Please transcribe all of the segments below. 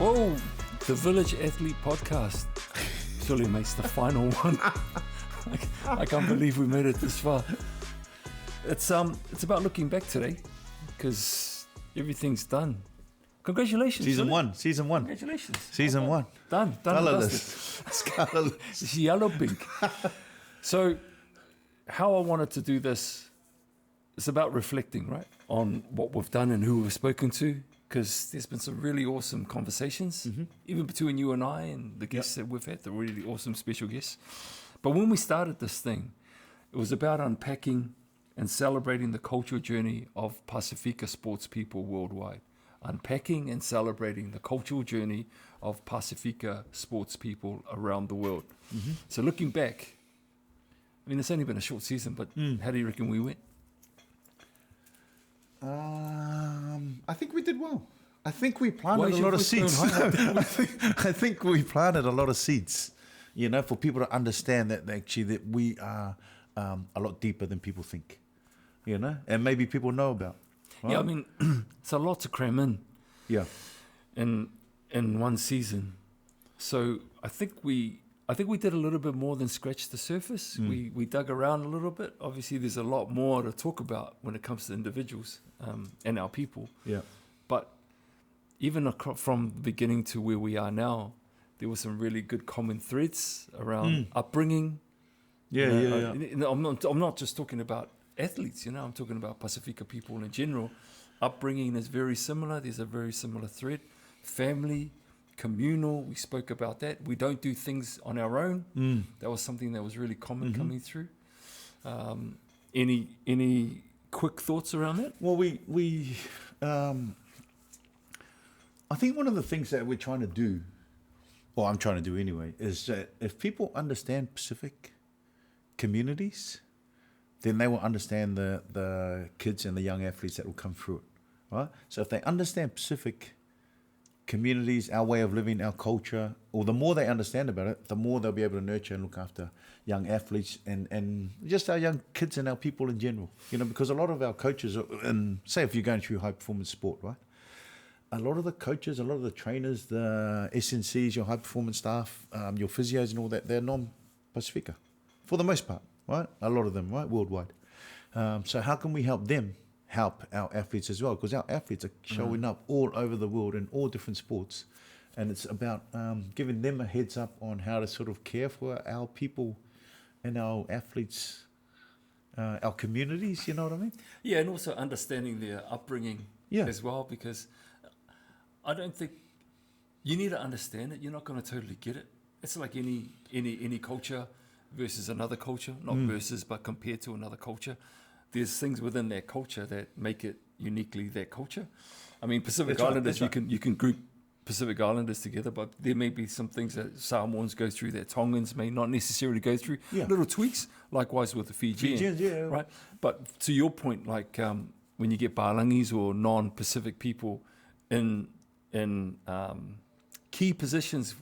Whoa, the Village Athlete Podcast. Surely makes the final one. I can't believe we made it this far. It's about looking back today, because everything's done. Congratulations. Season one. Congratulations. Season one. Done. Colorless. It's yellow pink. So, how I wanted to do this, it's about reflecting, right, on what we've done and who we've spoken to, because there's been some really awesome conversations, even between you and I and the guests that we've had, the really awesome special guests. But when we started this thing, it was about unpacking and celebrating the cultural journey of Pacifica sports people worldwide. Unpacking and celebrating the cultural journey of Pacifica sports people around the world. So looking back, I mean, it's only been a short season, but how do you reckon we went? I think we did well. I think we planted a lot of seeds. I think we planted a lot of seeds, you know, for people to understand that that we are a lot deeper than people think, you know, and maybe people know about. Right? Yeah, I mean, it's a lot to cram in. Yeah. In one season. So I think we did a little bit more than scratch the surface. We dug around a little bit. Obviously, there's a lot more to talk about when it comes to individuals and our people. Yeah. But even from the beginning to where we are now, there were some really good common threads around upbringing. Yeah. I'm not just talking about athletes, you know, I'm talking about Pacifica people in general. Upbringing is very similar. There's a very similar thread. Family, communal, we spoke about that. We don't do things on our own. That was something that was really common coming through. Any quick thoughts around that? Well, we I think one of the things that we're trying to do, or I'm trying to do anyway, is that if people understand Pacific communities, then they will understand the kids and the young athletes that will come through it, right? So if they understand Pacific communities, our way of living, our culture, or the more they understand about it, the more they'll be able to nurture and look after young athletes and just our young kids and our people in general. You know, because a lot of our coaches, and say if you're going through high performance sport, right? A lot of the coaches, a lot of the trainers, the SNCs, your high performance staff, your physios and all that, they're non-Pacifica for the most part, right? A lot of them, right? Worldwide. So how can we help them help our athletes as well? Because our athletes are showing up all over the world in all different sports. And it's about giving them a heads up on how to sort of care for our people and our athletes, our communities, you know what I mean? Yeah, and also understanding their upbringing as well, because I don't think you need to understand it. You're not going to totally get it. It's like any culture versus another culture, not versus, but compared to another culture. There's things within that culture that make it uniquely their culture. I mean, Pacific Islanders, you can group Pacific Islanders together, but there may be some things that Samoans go through that Tongans may not necessarily go through. Little tweaks, likewise with the Fijians, right? But to your point, like when you get Palangis or non-Pacific people in key positions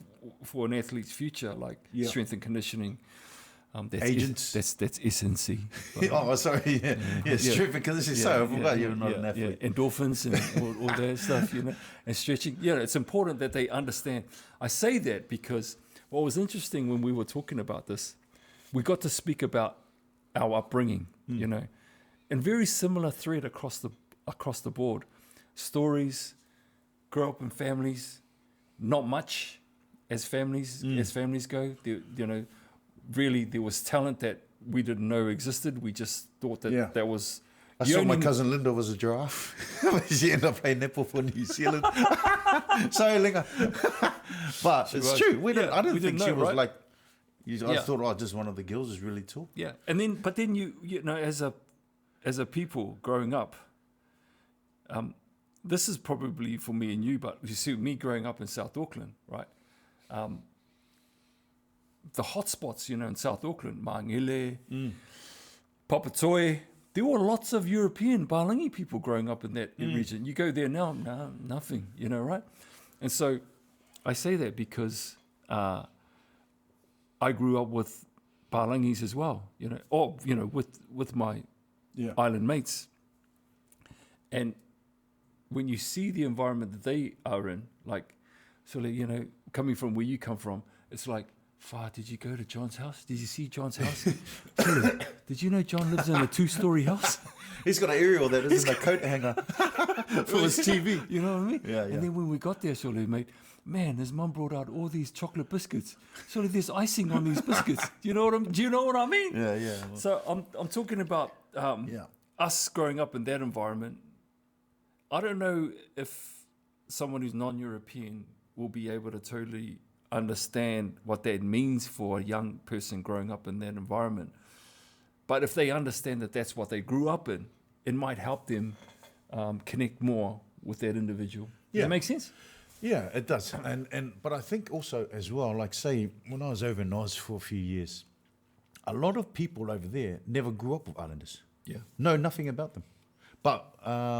for an athlete's future, like strength and conditioning. That's agents. That's SNC. Sorry. Strength and conditioning. I forgot you're not an athlete. Endorphins and all that stuff, you know, and stretching. Yeah, it's important that they understand. I say that because what was interesting when we were talking about this, we got to speak about our upbringing, you know, and very similar thread across the board. Stories, grow up in families, not much as families go. You know, really there was talent that we didn't know existed. We just thought that was. I saw my cousin Linda was a giraffe. She ended up playing netball for New Zealand. Sorry, Linga. But it's true. I didn't think she was like. I thought, just one of the girls is really tall. Yeah, and then you know, as a people growing up, this is probably for me and you, but you see me growing up in South Auckland, right? The hotspots, you know, in South Auckland, Mangele, Papatoe, there were lots of European Palangi people growing up in that region. You go there now, nothing, you know, right? And so I say that because I grew up with Palangis as well, you know, or, you know, with my island mates. And when you see the environment that they are in, like So, like, you know, coming from where you come from, it's like, Far, did you go to John's house? Did you see John's house? Sorry, did you know John lives in a 2-story house? He's got an aerial that isn't a coat hanger for his TV. You know what I mean? Yeah, yeah. And then when we got there, surely, mate, man, his mum brought out all these chocolate biscuits. Surely there's icing on these biscuits. Do you know what I mean? Yeah, yeah. Well, So I'm talking about us growing up in that environment. I don't know if someone who's non-European will be able to totally understand what that means for a young person growing up in that environment. But if they understand that that's what they grew up in, it might help them connect more with that individual. Does that make sense? Yeah, it does. But I think also as well, like say, when I was over in Oz for a few years, a lot of people over there never grew up with islanders. Yeah. Know nothing about them. But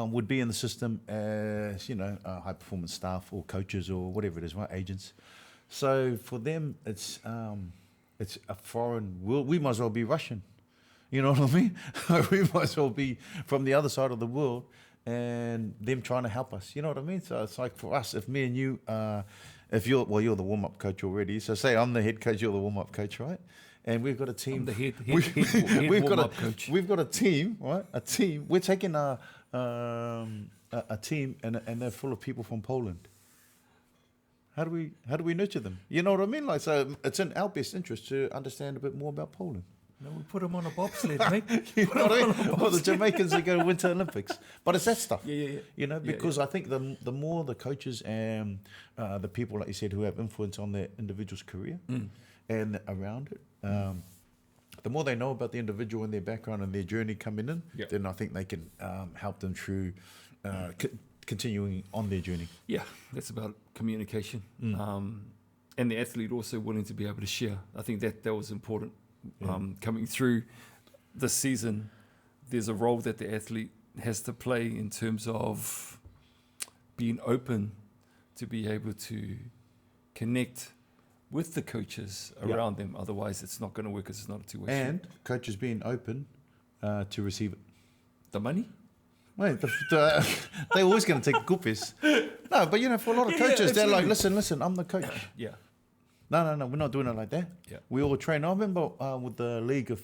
would be in the system as, you know, high performance staff or coaches or whatever it is, right? Agents. So for them, it's a foreign world. We might as well be Russian. You know what I mean? We might as well be from the other side of the world and them trying to help us. You know what I mean? So it's like for us, if me and you, if you're the warm-up coach already. So say I'm the head coach, you're the warm-up coach, right? And we've got a team. I'm the head we've warm-up coach. We've got a team, right? A team. We're taking a team and they're full of people from Poland. How do we nurture them? You know what I mean? Like, so it's in our best interest to understand a bit more about Poland. No, we put them on a bobsled, mate. You know what I mean? Or the Jamaicans that go to Winter Olympics. But it's that stuff. Yeah. You know, because I think the more the coaches and the people, like you said, who have influence on their individual's career and around it, the more they know about the individual and their background and their journey coming in, then I think they can help them through continuing on their journey. Yeah, that's about communication. And the athlete also willing to be able to share. I think that was important. Coming through this season, there's a role that the athlete has to play in terms of being open to be able to connect with the coaches around them. Otherwise, it's not going to work because it's not a two-way street. And coaches being open to receive it. The money? Wait, they're always going to take a good piece. No, but you know, for a lot of coaches, they're like, listen, I'm the coach. No, we're not doing it like that. We all train. I remember with the league of,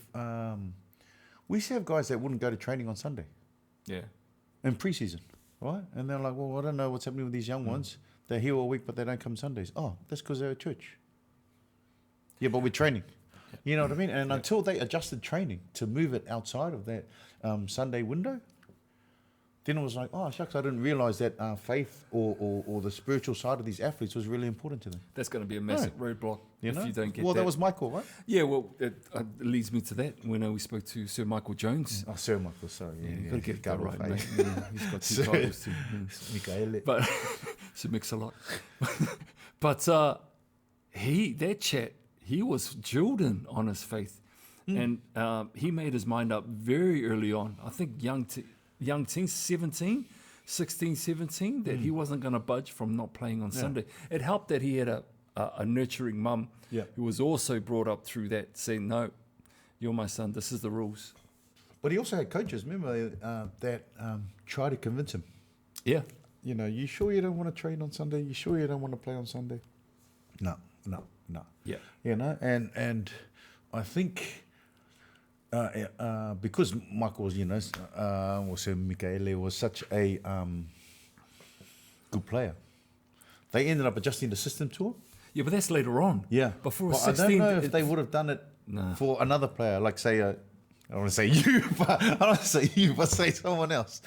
we used to have guys that wouldn't go to training on Sunday. In pre-season, right? And they're like, well, I don't know what's happening with these young ones. They're here all week, but they don't come Sundays. Oh, that's because they're at church. Yeah, but we're training. You know what I mean? And until they adjusted training to move it outside of that Sunday window, then it was like, oh, shucks, I didn't realize that faith or the spiritual side of these athletes was really important to them. That's going to be a massive roadblock if you don't get that. Well, that was Michael, right? Yeah, well, it leads me to that when we spoke to Sir Michael Jones. Oh, Sir Michael, sorry. You've got to get that right, mate. He's got 2 titles too. Michael. But Sir Mix-a-Lot. But that chat, he was jeweled in on his faith. And he made his mind up very early on. I think young teens, 16, 17, that he wasn't going to budge from not playing on Sunday. It helped that he had a nurturing mum who was also brought up through that, saying, no, you're my son, this is the rules. But he also had coaches, remember, that try to convince him. Yeah. You know, you sure you don't want to train on Sunday? You sure you don't want to play on Sunday? No. Yeah. You know, and I think... because Michael was, also Michaele was such a good player, they ended up adjusting the system to him. Yeah, but that's later on. Yeah. But for I don't know if they would have done it for another player, like say, I don't want to say you, but say someone else.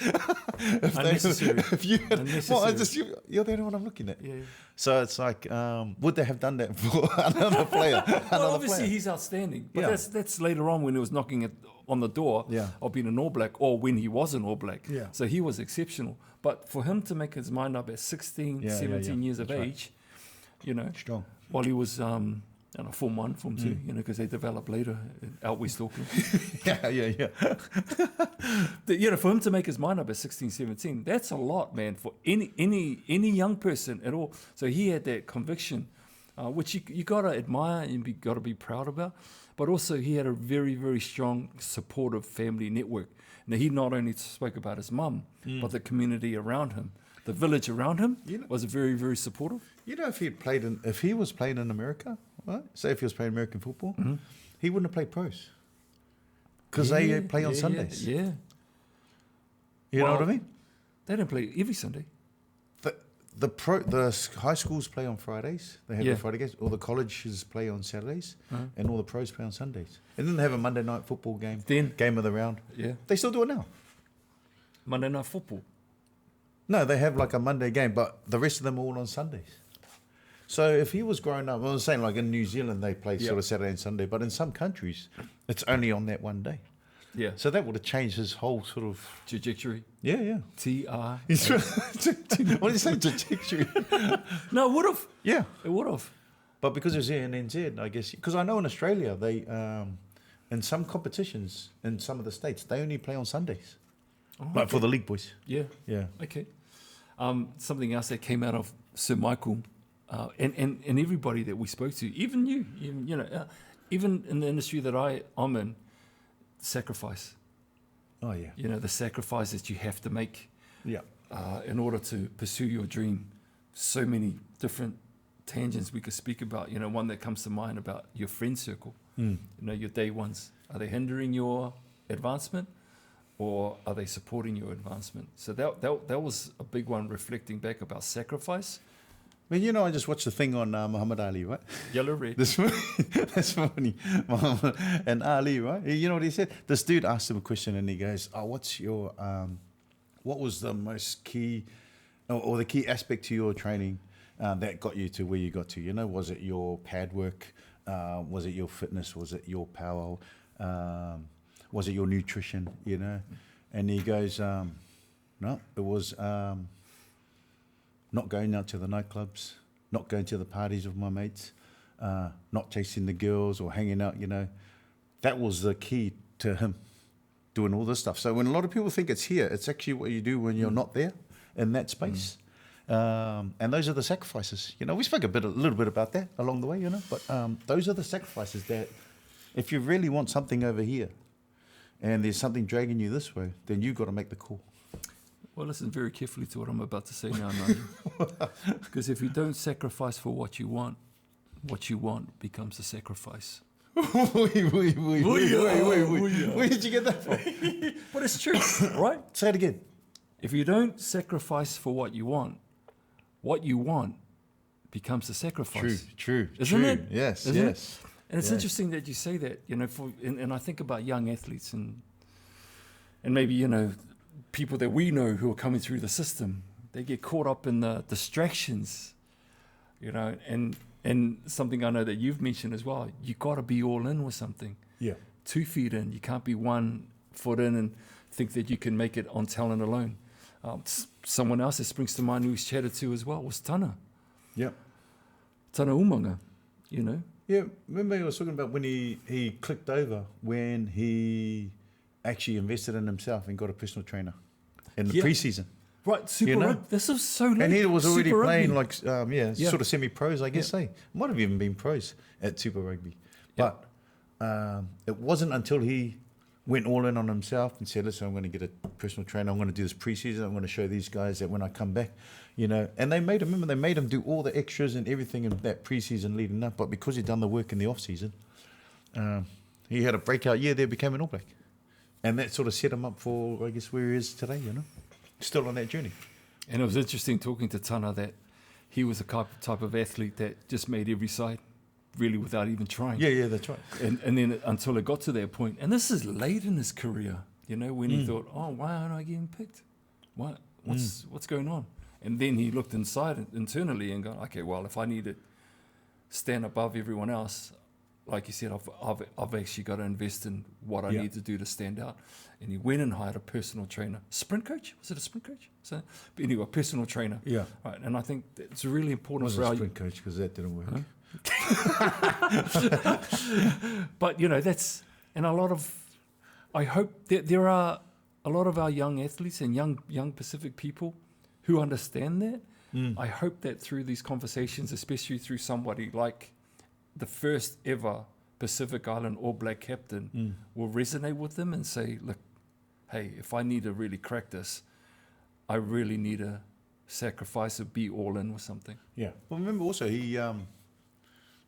Unnecessary. If you had, you're the only one I'm looking at. Yeah. So it's like, would they have done that for another player? Well, obviously he's outstanding, but that's later on when he was knocking on the door of being an All Black, or when he was an All Black. Yeah. So he was exceptional. But for him to make his mind up at 16, 17 years of age, strong. While he was Form 1, Form 2, because they developed later out West Auckland. For him to make his mind up at 16, 17, that's a lot, man, for any young person at all. So he had that conviction, which you got to admire and you got to be proud about. But also he had a very, very strong, supportive family network. Now, he not only spoke about his mum, but the community around him, the village around him You know- was very, very supportive. You know, if he was playing in America, right? Say if he was playing American football, he wouldn't have played pros because they play on Sundays. Yeah. You know Well, what I mean? They don't play every Sunday. The high schools play on Fridays. They have Yeah. the Friday games. All the colleges play on Saturdays, Uh-huh. and all the pros play on Sundays. And then they have a Monday night football game. Then- game of the round. Yeah. They still do it now. Monday night football. No, they have like a Monday game, but the rest of them are all on Sundays. So if he was growing up, I was saying like in New Zealand they play sort of Saturday and Sunday, but in some countries it's only on that one day. Yeah. So that would have changed his whole sort of Trajectory. yeah. TR. What did you say? Trajectory. No, it would have. Yeah, It would have. but because it was here in NZ, I guess because I know in Australia they in some competitions in some of the states they only play on Sundays, like for the league boys. Yeah. Yeah. Okay. Something else that came out of Sir Michael, and everybody that we spoke to, even you, even in the industry that I'm in, sacrifice. Oh yeah. You know, the sacrifice that you have to make Yeah. in order to pursue your dream. So many different tangents we could speak about. You know, one that comes to mind about your friend circle. You know, your day ones. Are they hindering your advancement, or are they supporting your advancement? So that was a big one, reflecting back about sacrifice. I mean, I just watched the thing on Muhammad Ali, right? Yellow, red. That's funny. Muhammad and Ali, right? You know what he said? This dude asked him a question and he goes, "Oh, what was the most key, or the key aspect to your training that got you to where you got to? Was it your pad work? Was it your fitness? Was it your power? Was it your nutrition? And he goes, no, it was not going out to the nightclubs, not going to the parties with my mates, not chasing the girls or hanging out, That was the key to him doing all this stuff. So when a lot of people think it's here, it's actually what you do when you're not there in that space. And those are the sacrifices. We spoke a little bit about that along the way, but those are the sacrifices that if you really want something over here and there's something dragging you this way, then you've got to make the call. Well, listen very carefully to what I'm about to say now, Nigel. Because if you don't sacrifice for what you want becomes a sacrifice. Wait. Where did you get that from? But it's true, right? Say it again. If you don't sacrifice for what you want becomes a sacrifice. True. Isn't it? Yes, Isn't yes. it? And it's interesting that you say that, and I think about young athletes and maybe, people that we know who are coming through the system. They get caught up in the distractions, and something I know that you've mentioned as well. You got to be all in with something. Yeah. 2 feet in. You can't be 1 foot in and think that you can make it on talent alone. Someone else that springs to mind who we've chatted to as well was Tana. Yeah. Tana Umaga, Yeah, remember he was talking about when he clicked over, when he actually invested in himself and got a personal trainer in the preseason. Right, Super Rugby. This is so late. And he was already Super playing Rugby. sort of semi-pros, I guess. Might have even been pros at Super Rugby. Yeah. But it wasn't until he went all in on himself and said, listen, I'm going to get a personal trainer. I'm going to do this preseason. I'm going to show these guys that when I come back, And they made him do all the extras and everything in that preseason leading up. But because he'd done the work in the off-season, he had a breakout year there, became an All Black. And that sort of set him up for, I guess, where he is today, Still on that journey. And it was interesting talking to Tana that he was the type of athlete that just made every side, really without even trying. Yeah, that's right. And then until it got to that point, and this is late in his career, when he thought, oh, why aren't I getting picked? What's going on? And then he looked internally and go, okay, well, if I need to stand above everyone else, like you said, I've actually got to invest in what I need to do to stand out. And he went and hired a personal trainer. Sprint coach? Was it a sprint coach? But anyway, a personal trainer. Yeah. Right. And I think it's really important for our sprint coach because that didn't work. Huh? But, that's, and I hope that there are a lot of our young athletes and young Pacific people who understand that. I hope that through these conversations, especially through somebody like the first ever Pacific Island All Black captain, will resonate with them and say, look, hey, if I need to really crack this, I really need to sacrifice or be all in with something. Yeah. Well, remember also he,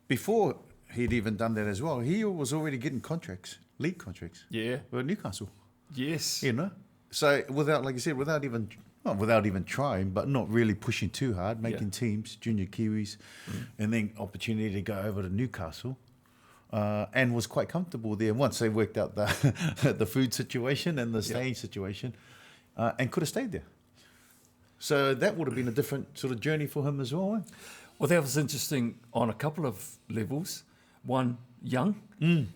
before he'd even done that as well, he was already getting contracts, league contracts Yeah. with Newcastle. Yes. You know, so without, like you said, without even trying, but not really pushing too hard, making teams, junior Kiwis, and then opportunity to go over to Newcastle, and was quite comfortable there once they worked out the the food situation and the staying situation, and could have stayed there. So that would have been a different sort of journey for him as well. Eh? Well, that was interesting on a couple of levels. One, young.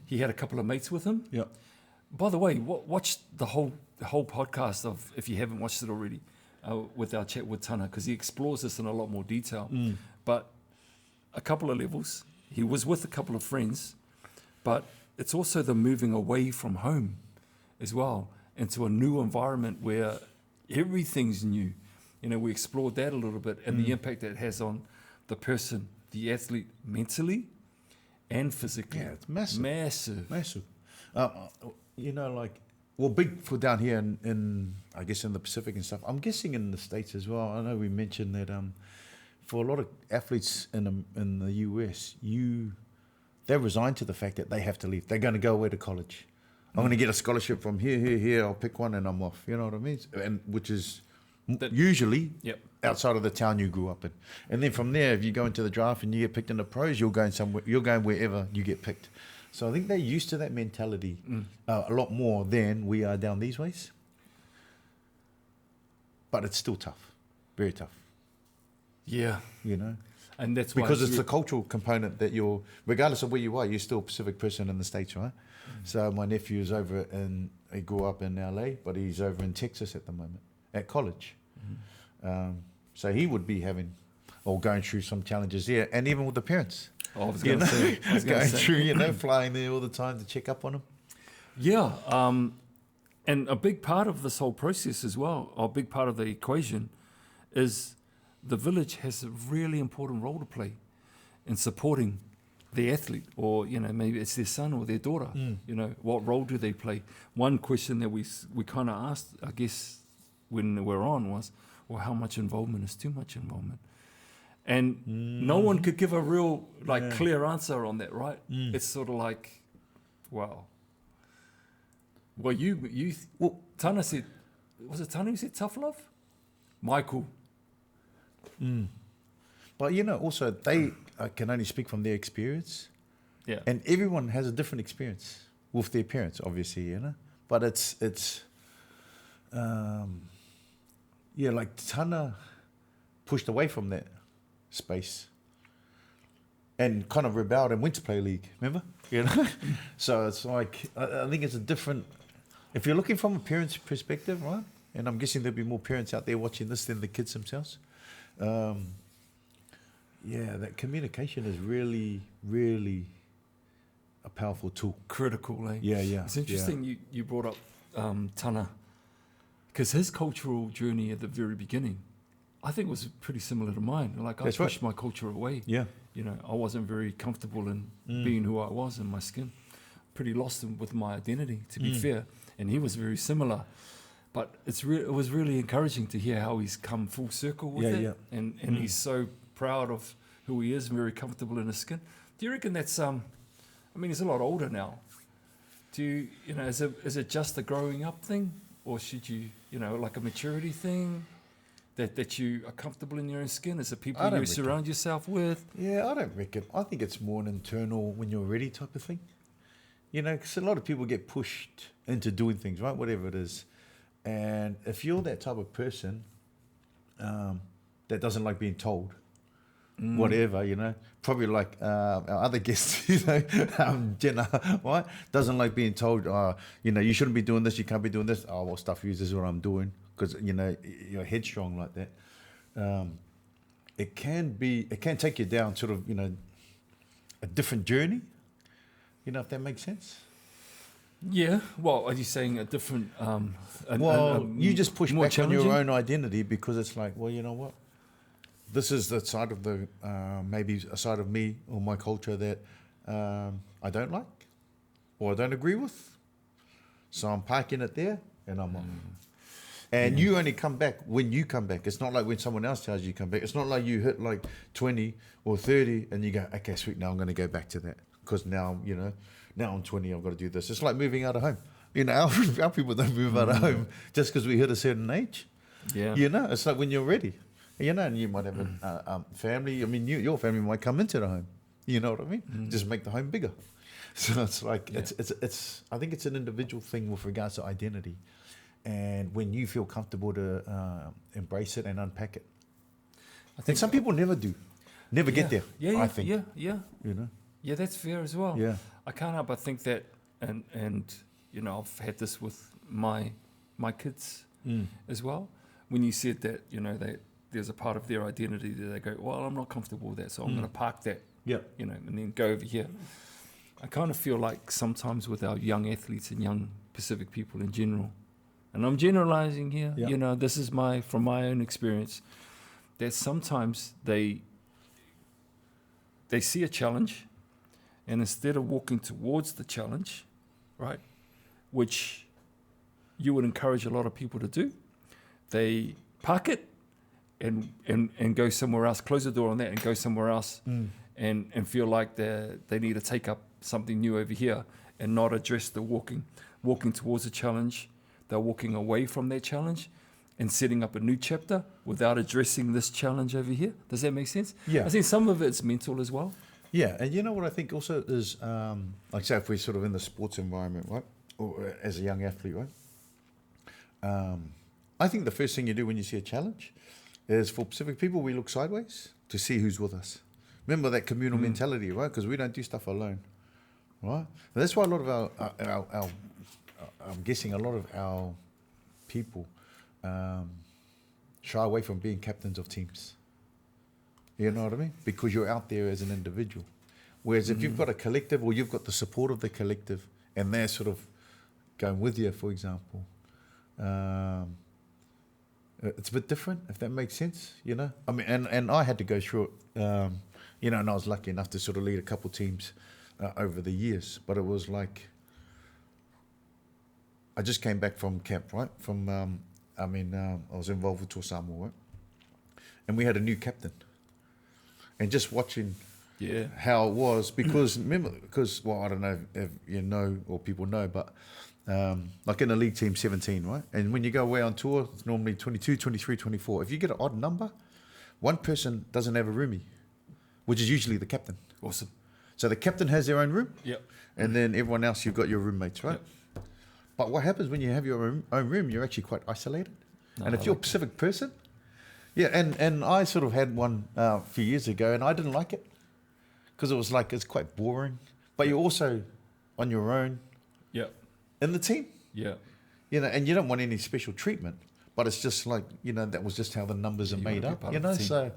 He had a couple of mates with him. Yeah. By the way, watch the whole podcast of, if you haven't watched it already, with our chat with Tana, because he explores this in a lot more detail. But a couple of levels. He was with a couple of friends, but it's also the moving away from home as well into a new environment where everything's new. You know, we explored that a little bit and the impact that it has on the person, the athlete, mentally and physically. Yeah, it's massive. Massive. You know, like, well, big for down here in I guess in the Pacific and stuff. I'm guessing in the States as well. I know we mentioned that for a lot of athletes in the US, they're resigned to the fact that they have to leave. They're going to go away to college. I'm going to get a scholarship from here. I'll pick one and I'm off. You know what I mean? And which is usually outside of the town you grew up in. And then from there, if you go into the draft and you get picked in the pros, you're going somewhere. You're going wherever you get picked. So I think they're used to that mentality a lot more than we are down these ways. But it's still tough, very tough. Yeah. You know? And that's why because it's the cultural component that you're, regardless of where you are, you're still a Pacific person in the States, right? So my nephew is over he grew up in LA, but he's over in Texas at the moment, at college. So he would be going through some challenges there, and even with the parents. I was going to say. Going through, flying there all the time to check up on them. Yeah. And a big part of this whole process as well, or a big part of the equation, is the village has a really important role to play in supporting the athlete, or, maybe it's their son or their daughter. What role do they play? One question that we kind of asked, I guess, when we're on was, well, how much involvement is too much involvement? And no one could give a real, clear answer on that, right? It's sort of like, wow. Well, Tana said, was it Tana who said tough love? Michael. But, also they can only speak from their experience. Yeah. And everyone has a different experience with their parents, obviously, But it's like Tana pushed away from that space and kind of rebelled and went to play league, remember? So it's like, I think it's a different, if you're looking from a parent's perspective, right? And I'm guessing there'll be more parents out there watching this than the kids themselves. That communication is really, really a powerful tool. Critical, eh? Yeah. It's interesting you brought up Tana, because his cultural journey at the very beginning, I think, was pretty similar to mine. Like, I pushed my culture away. Yeah. I wasn't very comfortable in being who I was in my skin. Pretty lost with my identity, to be fair. And he was very similar. But it was really encouraging to hear how he's come full circle with it. Yeah. And he's so proud of who he is and very comfortable in his skin. Do you reckon that's, he's a lot older now. Do you, is it just a growing up thing? Or should you, like a maturity thing? That you are comfortable in your own skin? Is it people you surround yourself with? Yeah, I don't reckon. I think it's more an internal when you're ready type of thing. Because a lot of people get pushed into doing things, right? Whatever it is. And if you're that type of person that doesn't like being told, whatever, probably like our other guest, Jenna, right? Doesn't like being told, you shouldn't be doing this, you can't be doing this. Oh, well, stuff you, this is what I'm doing. Because, you're headstrong like that. It can take you down sort of, a different journey, if that makes sense. Yeah. Well, are you saying a different... you just push back on your own identity because it's like, well, you know what? This is the side of the, maybe a side of me or my culture that I don't like or I don't agree with. So I'm parking it there and I'm on. And you only come back when you come back. It's not like when someone else tells you come back. It's not like you hit like 20 or 30 and you go, okay, sweet, now I'm going to go back to that. Because now, now I'm 20, I've got to do this. It's like moving out of home. Our people don't move out of home just because we hit a certain age. Yeah. It's like when you're ready. And you might have a family. I mean, your family might come into the home. You know what I mean? Just make the home bigger. So it's like, it's. I think it's an individual thing with regards to identity. And when you feel comfortable to embrace it and unpack it. I think some people never do. Never get there, I think. Yeah. Yeah, that's fair as well. Yeah. I can't help but think that, and I've had this with my kids as well. When you said that, there's a part of their identity that they go, well, I'm not comfortable with that, so I'm going to park that, and then go over here. I kind of feel like sometimes with our young athletes and young Pacific people in general, and I'm generalizing here, this is from my own experience, that sometimes they see a challenge, and instead of walking towards the challenge, right, which you would encourage a lot of people to do, they park it and go somewhere else, close the door on that and go somewhere else, and feel like they need to take up something new over here and not address the walking towards a challenge. They're walking away from their challenge and setting up a new chapter without addressing this challenge over here. Does that make sense? Yeah. I think some of it's mental as well. Yeah, and you know what I think also is, like say if we're sort of in the sports environment, right, or as a young athlete, right, I think the first thing you do when you see a challenge is, for Pacific people, we look sideways to see who's with us. Remember that communal mentality, right? Because we don't do stuff alone, right? And that's why a lot of our I'm guessing a lot of our people shy away from being captains of teams. You know what I mean? Because you're out there as an individual. Whereas if you've got a collective, or you've got the support of the collective, and they're sort of going with you, for example, it's a bit different, if that makes sense, I mean, and I had to go through it, and I was lucky enough to sort of lead a couple teams over the years. But it was like, I just came back from camp, right? I was involved with Toa Samoa, right? And we had a new captain. And just watching how it was, because I don't know if you know or people know, but like in a league team, 17, right? And when you go away on tour, it's normally 22, 23, 24. If you get an odd number, one person doesn't have a roomie, which is usually the captain. Awesome. So the captain has their own room, Yep. And then everyone else, you've got your roommates, right? Yep. But what happens when you have your own room, you're actually quite isolated. And if you're a Pacific person, and I sort of had one a few years ago, and I didn't like it because it was like, it's quite boring. But you're also on your own in the team. Yeah. And you don't want any special treatment, but it's just like, that was just how the numbers are made up, So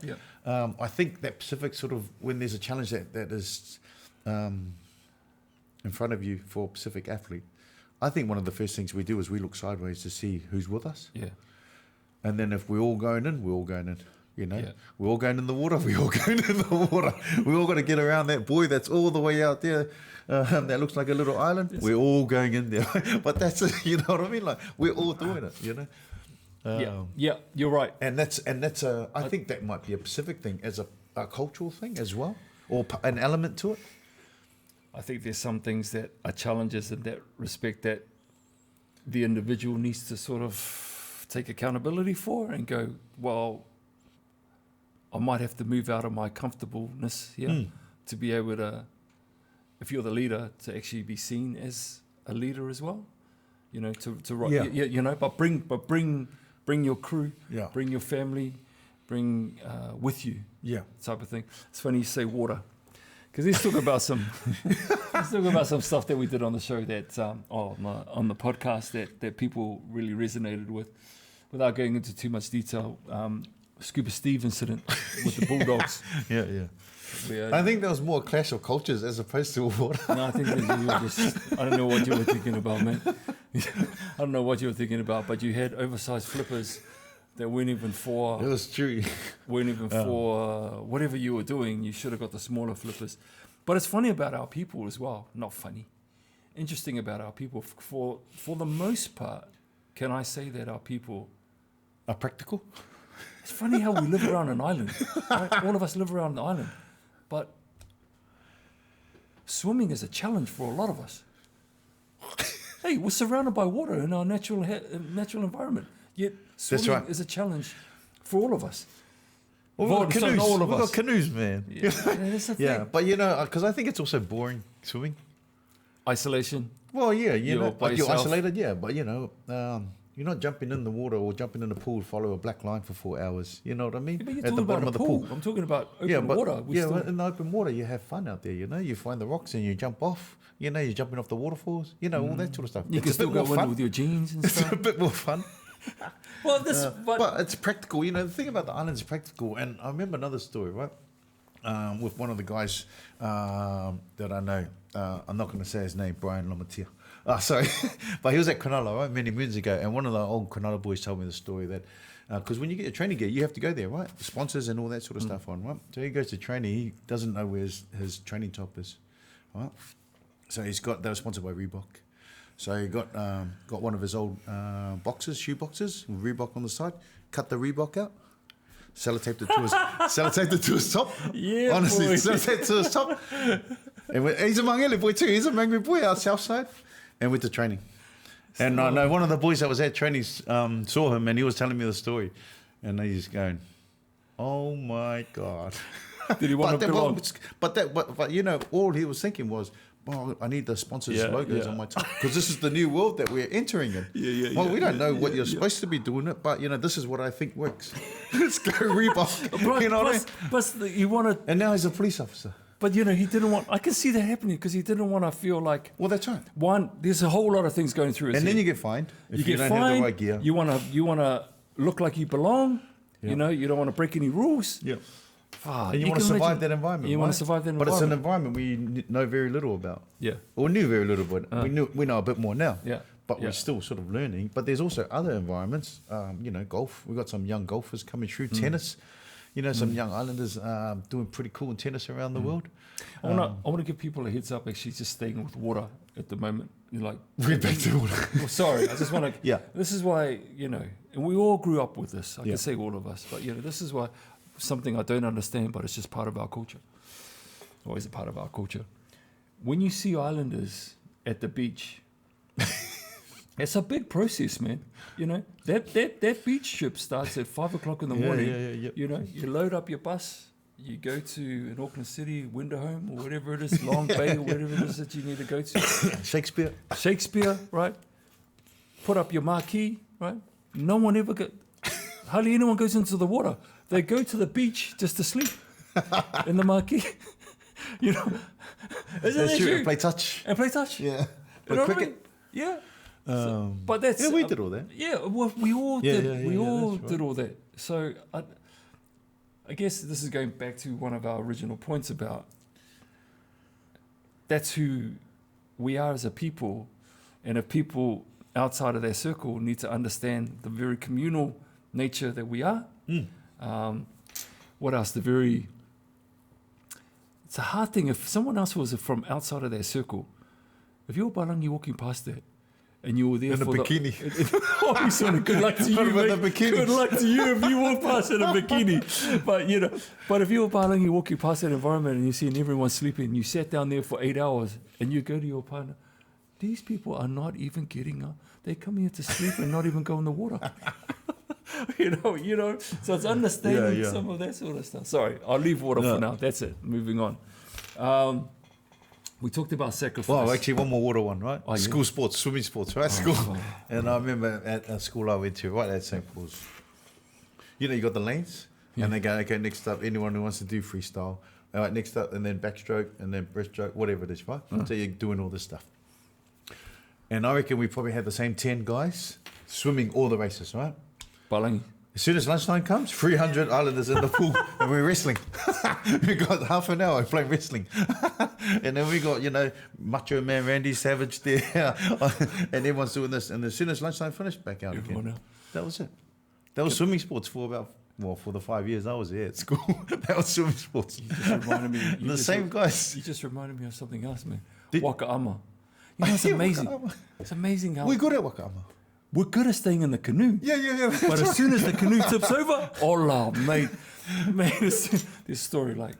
I think that Pacific sort of, when there's a challenge that is in front of you for a Pacific athlete, I think one of the first things we do is we look sideways to see who's with us. Yeah. And then if we're all going in, we're all going in. We're all going in the water. We're all going in the water. We all got to get around that buoy that's all the way out there. That looks like a little island. We're all going in there. But that's you know what I mean. Like we're all doing it. Yeah, you're right. And that's I think that might be a Pacific thing as a cultural thing as well, or an element to it. I think there's some things that are challenges in that respect that the individual needs to sort of take accountability for and go, well, I might have to move out of my comfortableness here to be able to, if you're the leader, to actually be seen as a leader as well. But bring your crew, bring your family, bring with you, type of thing. It's funny you say water, because let's talk about some stuff that we did on the show that on the podcast that people really resonated with, without going into too much detail. Scuba Steve incident with the Bulldogs. I think there was more clash of cultures as opposed to water. No, I think that you were just, I don't know what you were thinking about, man. I don't know what you were thinking about, but you had oversized flippers that weren't even for... It was true. Weren't even for whatever you were doing. You should have got the smaller flippers. But it's funny about our people as well. Not funny. Interesting about our people. For the most part, can I say that our people Are practical? It's funny how we live around an island. Right? All of us live around an island. But swimming is a challenge for a lot of us. Hey, we're surrounded by water in our natural environment. Yet swimming is a challenge for all of us. Well, we've got canoes. All of We've us. got canoes, man. Yeah, that's the thing. Yeah, but you know, because I think it's also boring swimming. Isolation. Well, yeah, You're by like you're yourself. isolated, yeah, but you know, you're not jumping in the water or jumping in the pool, follow a black line for 4 hours. You know what I mean? Yeah, but you're At the talking bottom about of a the pool. pool. I'm talking about open water. But in the open water, you have fun out there. You know, you find the rocks and you jump off. You know, you're jumping off the waterfalls. You know, all that sort of stuff. You It's can a still bit go more in fun. with your jeans and It's stuff. a bit more fun. Well, But it's practical. You know, the thing about the islands is practical. And I remember another story, right? With one of the guys that I know. I'm not going to say his name, Brian Lomatia. Sorry. But he was at Communal, right, many moons ago. And one of the old Communal boys told me the story that, because when you get your training gear, you have to go there, right? Sponsors and all that sort of stuff on, right? So he goes to training. He doesn't know where his training top is, right? So they were sponsored by Reebok. So he got one of his old shoe boxes, with Reebok on the side, cut the Reebok out, sellotaped it to his top. Yeah, honestly, boy. sellotaped it to his top. And he's a Mangele boy too. He's a Mangere boy out south side, and went to training. And I know one of the boys that was at training saw him, and he was telling me the story, and he's going, "Oh my God." Did he want to belong? But you know, all he was thinking was, well, I need the sponsors' logos on my top because this is the new world that we're entering in. We don't know what you're supposed to be doing it, but you know, this is what I think works. Let's go Reebok. You know what I mean? Plus, you want to. And now he's a police officer. But you know, he didn't want. I can see that happening because he didn't want to feel like. Well, that's right. One, there's a whole lot of things going through his And head. then you get fined if you get don't have fined. the right gear. You want to look like you belong. You know, you don't want to break any rules. Yeah. Ah, And you want to can survive imagine- that environment. You want right? to survive that But it's an environment. environment we know very little about. Yeah. Or knew very little, but we know a bit more now. Yeah. But Yeah. we're still sort of learning. But there's also other environments. You know, golf. We've got some young golfers coming through. Tennis. You know, some young islanders doing pretty cool in tennis around the world. I want to give people a heads up. Actually, just staying with water at the moment. You're like, We're back to water. well, sorry, I just want to. Yeah. This is why, you know, and we all grew up with this. I Yeah. can say all of us, but you know, this is why something I don't understand, but it's just part of our culture. Always a part of our culture. When you see islanders at the beach, it's a big process, man. You know, that beach trip starts at 5 o'clock in the morning. Yeah. You know, you load up your bus, you go to an Auckland City, Winderhome, or whatever it is, Long Bay, or whatever it is that you need to go to. Shakespeare, right? Put up your marquee, right? No one ever hardly anyone goes into the water. They go to the beach just to sleep in the marquee. You know, isn't that true? And play touch. And play touch. Yeah. You know But what I cricket. mean? Yeah. But that's Yeah, we did all that. Yeah, well, we all Yeah, did. yeah, we yeah, all that's right. did all that. So I guess this is going back to one of our original points about that's who we are as a people, and if people outside of their circle need to understand the very communal nature that we are. What else? It's a hard thing if someone else was from outside of their circle. If you're Balangi walking past that, and you were there In a for bikini. oh, you sort of good luck to you, What about mate. the bikinis? Good luck to you if you walk past in a bikini. But you know, but if you're Balangi walking past that environment and you're seeing everyone sleeping, you sat down there for 8 hours, and you go to your partner, these people are not even getting up. They come here to sleep and not even go in the water. you know. So it's understanding some of that sort of stuff. Sorry, I'll leave water for now. That's it. Moving on. We talked about sacrifice. Well, actually, one more water one, right? Oh, yeah. School sports, swimming sports, right? School. And I remember at a school I went to, right at St. Paul's, you know, you got the lanes, and they go, okay, next up, anyone who wants to do freestyle. All right, next up, and then backstroke, and then breaststroke, whatever it is, right? So you're doing all this stuff. And I reckon we probably had the same 10 guys swimming all the races, right? Balangi. As soon as lunchtime comes, 300 islanders in the pool, and we're wrestling. We got half an hour playing wrestling. And then we got, you know, Macho Man Randy Savage there, and everyone's doing this. And as soon as lunchtime finished, back out Everyone again. else. That was it. That was swimming sports for the 5 years I was there at school. That was swimming sports. You just reminded me. The same guys. You just reminded me of something else, man. Did- Waka ama. You know, it's Yeah, amazing. waka ama. It's amazing how We're good at waka ama. we're good at staying in the canoe. Yeah. But as soon as the canoe tips over, hola, mate. There's a story like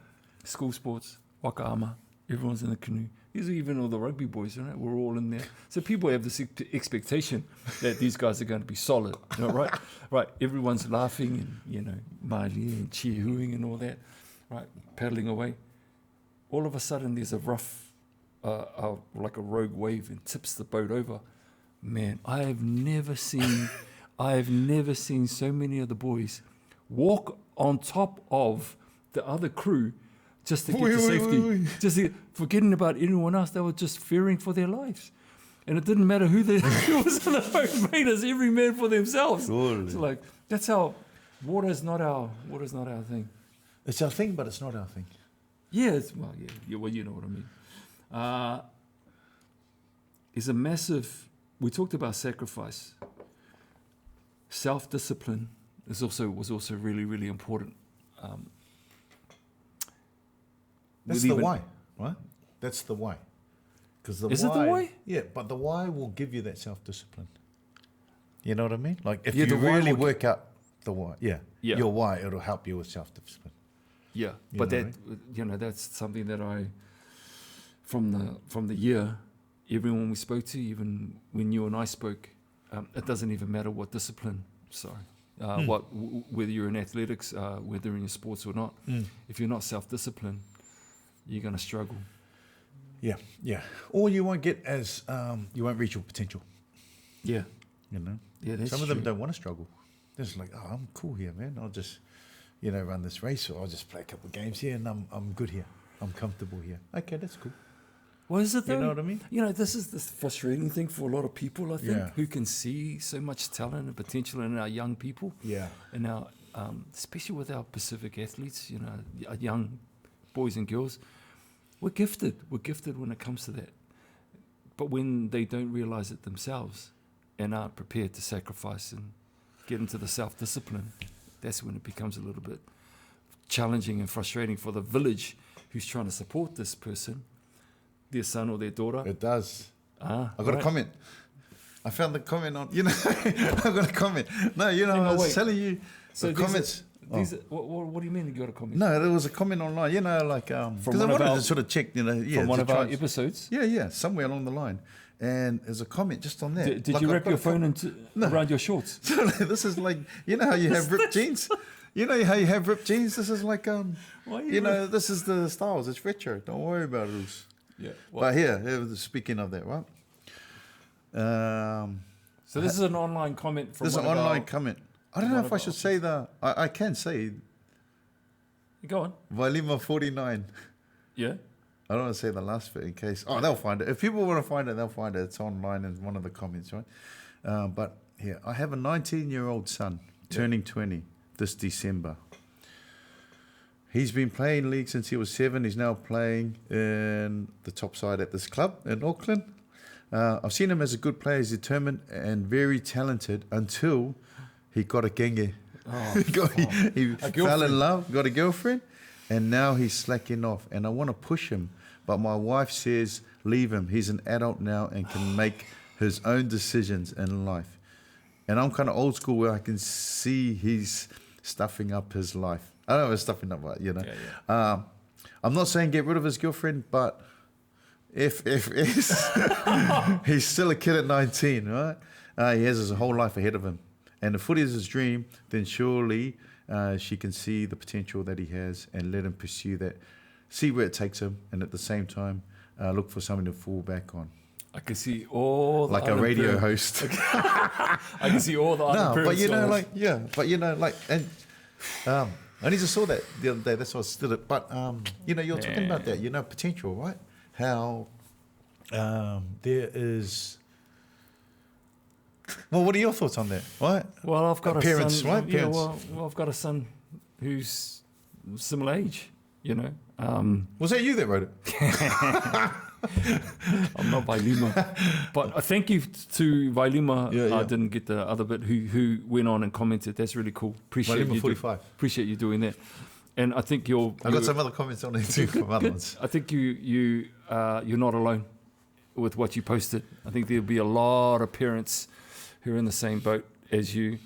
school sports, wakaama, everyone's in the canoe. These are even all the rugby boys, right? We're all in there. So people have this expectation that these guys are going to be solid, you know, right? Right. Everyone's laughing and, you know, maali and cheer-hooing and all that, right? Paddling away. All of a sudden there's a rough, like a rogue wave and tips the boat over. Man, I have never seen so many of the boys walk on top of the other crew just to get to safety. Just forgetting about anyone else. They were just fearing for their lives. And it didn't matter who was in the boat, mate, it's every man for themselves. Totally. It's like, that's how water's not our thing. It's our thing, but it's not our thing. Yeah, well, you know what I mean. It's a massive, we talked about sacrifice. Self-discipline was also really, really important. That's the why, right? That's the why. Because Is it the why? Yeah, but the why will give you that self-discipline. You know what I mean? Like if Yeah, you the why really will work out the why, your why, it'll help you with self-discipline. Yeah, You but know that, you know, that's something that I, from the year, everyone we spoke to, even when you and I spoke, it doesn't even matter what discipline, whether you're in athletics, whether in your sports or not, if you're not self-disciplined, you're going to struggle. Yeah. Or you won't get as, you won't reach your potential. Yeah. You know? Yeah, that's Some of them true. don't want to struggle. They're just like, oh, I'm cool here, man. I'll just, you know, run this race, or I'll just play a couple of games here and I'm good here. I'm comfortable here. Okay, that's cool. What is it though? You know what I mean? You know, this is the frustrating thing for a lot of people, I think, Yeah. who can see so much talent and potential in our young people. Yeah. And our, especially with our Pacific athletes, you know, our young boys and girls, we're gifted. We're gifted when it comes to that. But when they don't realize it themselves and aren't prepared to sacrifice and get into the self-discipline, that's when it becomes a little bit challenging and frustrating for the village who's trying to support this person, their son or their daughter. It does. I got right. a comment. I found the comment on, you know, I got a comment. No, you know, I was telling you the comments. What do you mean you got a comment? No, there was a comment online, you know, like, because I wanted to sort of check, you know, from one of our episodes? Yeah, somewhere along the line. And there's a comment just on there. Did you wrap your phone around your shorts? So this is like, you know how you have ripped jeans? You know how you have ripped jeans? This is like, you know, this is the styles. It's retro. Don't worry about it. Yeah. But here, speaking of that, right? So this is an online comment from This is an online comment. I don't know if I should say I can say. Go on. Vailima 49. Yeah. I don't want to say the last bit in case. Oh, they'll find it. If people want to find it, they'll find it. It's online in one of the comments, right? But here, I have a 19-year-old son turning 20 this December. He's been playing league since he was 7. He's now playing in the top side at this club in Auckland. I've seen him as a good player. He's determined and very talented until he got a genge. He fell in love, got a girlfriend, and now he's slacking off. And I want to push him, but my wife says, leave him. He's an adult now and can make his own decisions in life. And I'm kind of old school where I can see he's stuffing up his life. I don't know if it's stuffing up, but, you know. Yeah. I'm not saying get rid of his girlfriend, but if he's still a kid at 19, right? He has his whole life ahead of him. And if footy is his dream, then surely she can see the potential that he has and let him pursue that, see where it takes him, and at the same time, look for something to fall back on. I can see all the like a radio host. I can see all the other but you know, and I just saw that the other day. That's why I stood it. But you know, you're talking about that. You know, potential, right? How there is. Well, what are your thoughts on that? Right? Well, I've got parents, a son. right? Yeah, Parents. well, I've got a son who's similar age. You know. Was that you that wrote it? I'm not Vailima, but thank you to Vailima. Yeah. I didn't get the other bit. Who went on and commented. That's really cool. Appreciate Vailima you. 45. Appreciate you doing that. And I think I got some other comments on it too from other ones. I think you're not alone with what you posted. I think there'll be a lot of parents who are in the same boat as you.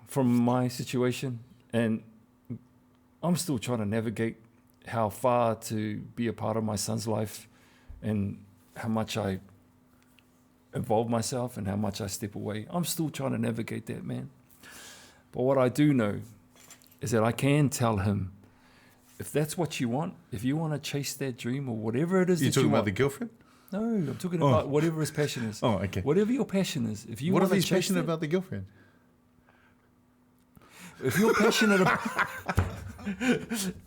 From my situation, and I'm still trying to navigate how far to be a part of my son's life and how much I involve myself and how much I step away. I'm still trying to navigate that, man. But what I do know is that I can tell him, if that's what you want, if you want to chase that dream or whatever it is You're that you talking want. about the girlfriend? No, I'm talking about whatever his passion is. Oh, okay. Whatever your passion is. If you What want if to he's chase passionate that, about the girlfriend? if you're passionate about,